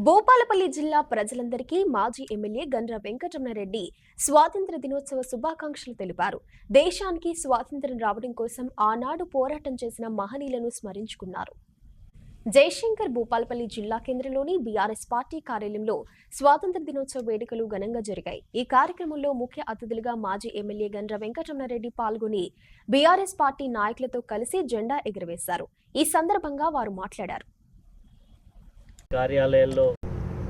భూపాలపల్లి జిల్లా ప్రజలందరికీ మాజీ ఎమ్మెల్యే గండ్ర వెంకటరమణారెడ్డి స్వాతంత్ర దినోత్సవ శుభాకాంక్షలు తెలిపారు. దేశానికి స్వాతంత్ర్యం రావడం కోసం ఆనాడు పోరాటం చేసిన మహనీయులను స్మరించుకున్నారు. జయశంకర్ భూపాలపల్లి జిల్లా కేంద్రంలోని బీఆర్ఎస్ పార్టీ కార్యాలయంలో స్వాతంత్ర దినోత్సవ వేడుకలు ఘనంగా జరిగాయి. ఈ కార్యక్రమంలో ముఖ్య అతిథులుగా మాజీ ఎమ్మెల్యే గండ్ర వెంకటరమణారెడ్డి పాల్గొని బీఆర్ఎస్ పార్టీ నాయకులతో కలిసి జెండా ఎగురవేశారు. ఈ సందర్భంగా వారు మాట్లాడారు. కార్యాలయంలో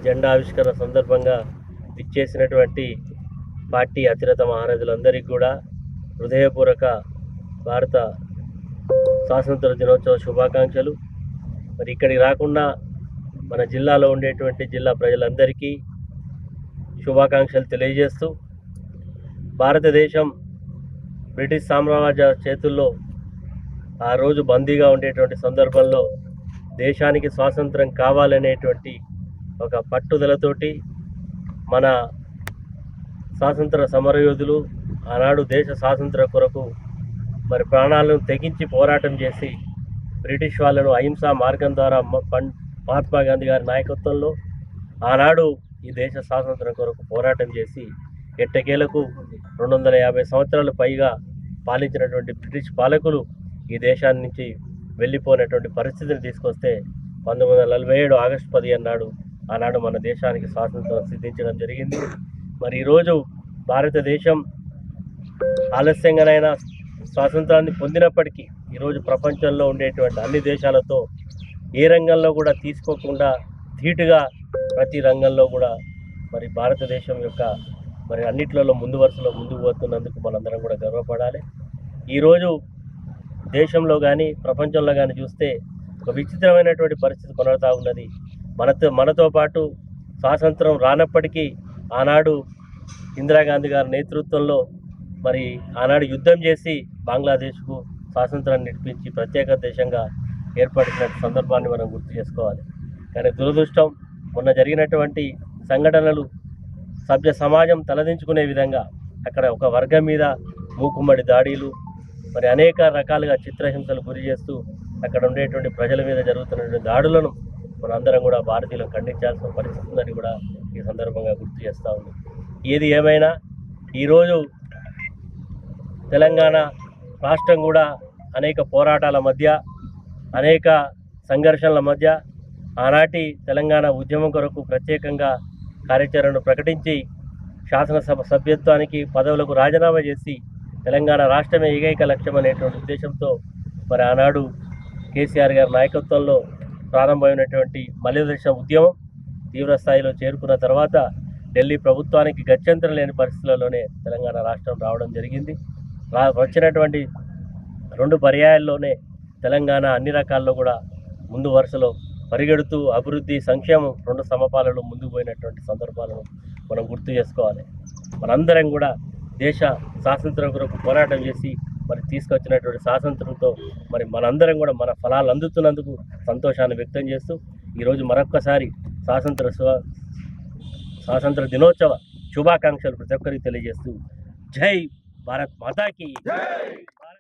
జెండా ఆవిష్కరణ సందర్భంగా విచ్చేసినటువంటి పార్టీ అతిరథ మహారాజులందరికీ కూడా హృదయపూర్వక భారత స్వాతంత్ర దినోత్సవ శుభాకాంక్షలు. మరి ఇక్కడికి రాకుండా మన జిల్లాలో ఉండేటువంటి జిల్లా ప్రజలందరికీ శుభాకాంక్షలు తెలియజేస్తూ, భారతదేశం బ్రిటిష్ సామ్రాజ్య చేతుల్లో ఆ రోజు బందీగా ఉండేటువంటి సందర్భంలో దేశానికి స్వాతంత్రం కావాలనేటువంటి ఒక పట్టుదలతోటి మన స్వాతంత్ర సమరయోధులు ఆనాడు దేశ స్వాతంత్ర కొరకు మరి ప్రాణాలను తెగించి పోరాటం చేసి బ్రిటిష్ వాళ్ళను అహింసా మార్గం ద్వారా మహాత్మా గాంధీ గారి నాయకత్వంలో ఆనాడు ఈ దేశ స్వాతంత్రం కొరకు పోరాటం చేసి ఎట్టకేలకు 250 సంవత్సరాలు పైగా పాలించినటువంటి బ్రిటిష్ పాలకులు ఈ దేశాన్ని నుంచి వెళ్ళిపోయినటువంటి పరిస్థితిని తీసుకొస్తే 1947 ఆగస్టు 15 నాడు ఆనాడు మన దేశానికి స్వాతంత్రం సిద్ధించడం జరిగింది. మరి ఈరోజు భారతదేశం ఆలస్యంగానైనా స్వాతంత్రాన్ని పొందినప్పటికీ ఈరోజు ప్రపంచంలో ఉండేటువంటి అన్ని దేశాలతో ఏ రంగంలో కూడా తీసుకోకుండా ధీటుగా ప్రతి రంగంలో కూడా మరి భారతదేశం యొక్క మరి అన్నిట్లలో ముందు వరుసలో ముందుకు పోతున్నందుకు మనందరం కూడా గర్వపడాలి. ఈరోజు దేశంలో కానీ ప్రపంచంలో కానీ చూస్తే ఒక విచిత్రమైనటువంటి పరిస్థితి కొనసాగుతూ ఉన్నది. మనతో పాటు స్వాతంత్రం రానప్పటికీ ఆనాడు ఇందిరాగాంధీ గారి నేతృత్వంలో మరి ఆనాడు యుద్ధం చేసి బంగ్లాదేశ్కు స్వాతంత్రాన్ని నడిపించి ప్రత్యేక దేశంగా ఏర్పడిన సందర్భాన్ని మనం గుర్తు చేసుకోవాలి. కానీ దురదృష్టం, మొన్న జరిగినటువంటి సంఘటనలు సభ్య సమాజం తలదించుకునే విధంగా అక్కడ ఒక వర్గం మీద మూకుమ్మడి దాడులు, మరి అనేక రకాలుగా చిత్రహింసలు గురి చేస్తూ అక్కడ ఉండేటువంటి ప్రజల మీద జరుగుతున్నటువంటి దాడులను మనందరం కూడా భారతీయులను ఖండించాల్సిన పరిస్థితి ఉందని కూడా ఈ సందర్భంగా గుర్తు చేస్తూ ఉంది. ఏది ఏమైనా ఈరోజు తెలంగాణ రాష్ట్రం కూడా అనేక పోరాటాల మధ్య, అనేక సంఘర్షణల మధ్య ఆనాటి తెలంగాణ ఉద్యమం కొరకు ప్రత్యేకంగా కార్యాచరణను ప్రకటించి శాసనసభ సభ్యత్వానికి పదవులకు రాజీనామా చేసి తెలంగాణ రాష్ట్రమే ఏకైక లక్ష్యం అనేటువంటి ఉద్దేశంతో మరి ఆనాడు కేసీఆర్ గారి నాయకత్వంలో ప్రారంభమైనటువంటి మలిదశ ఉద్యమం తీవ్ర స్థాయిలో చేరుకున్న తర్వాత ఢిల్లీ ప్రభుత్వానికి గత్యంతరం లేని పరిస్థితులలోనే తెలంగాణ రాష్ట్రం రావడం జరిగింది. వచ్చినటువంటి 2 పర్యాయాల్లోనే తెలంగాణ అన్ని రకాల్లో కూడా ముందు వరుసలో పరిగెడుతూ అభివృద్ధి, సంక్షేమం 2 సమపాలలో ముందుకు పోయినటువంటి సందర్భాలను మనం గుర్తు చేసుకోవాలి. మనందరం కూడా దేశ స్వాతంత్రం కొరకు పోరాటం చేసి మరి తీసుకొచ్చినటువంటి స్వాతంత్రంతో మరి మనందరం కూడా మన ఫలాలు అందుతున్నందుకు సంతోషాన్ని వ్యక్తం చేస్తూ ఈరోజు మరొక్కసారి స్వాతంత్ర దినోత్సవ శుభాకాంక్షలు ప్రతి ఒక్కరికి తెలియజేస్తూ జై భారత్ మాతాకి.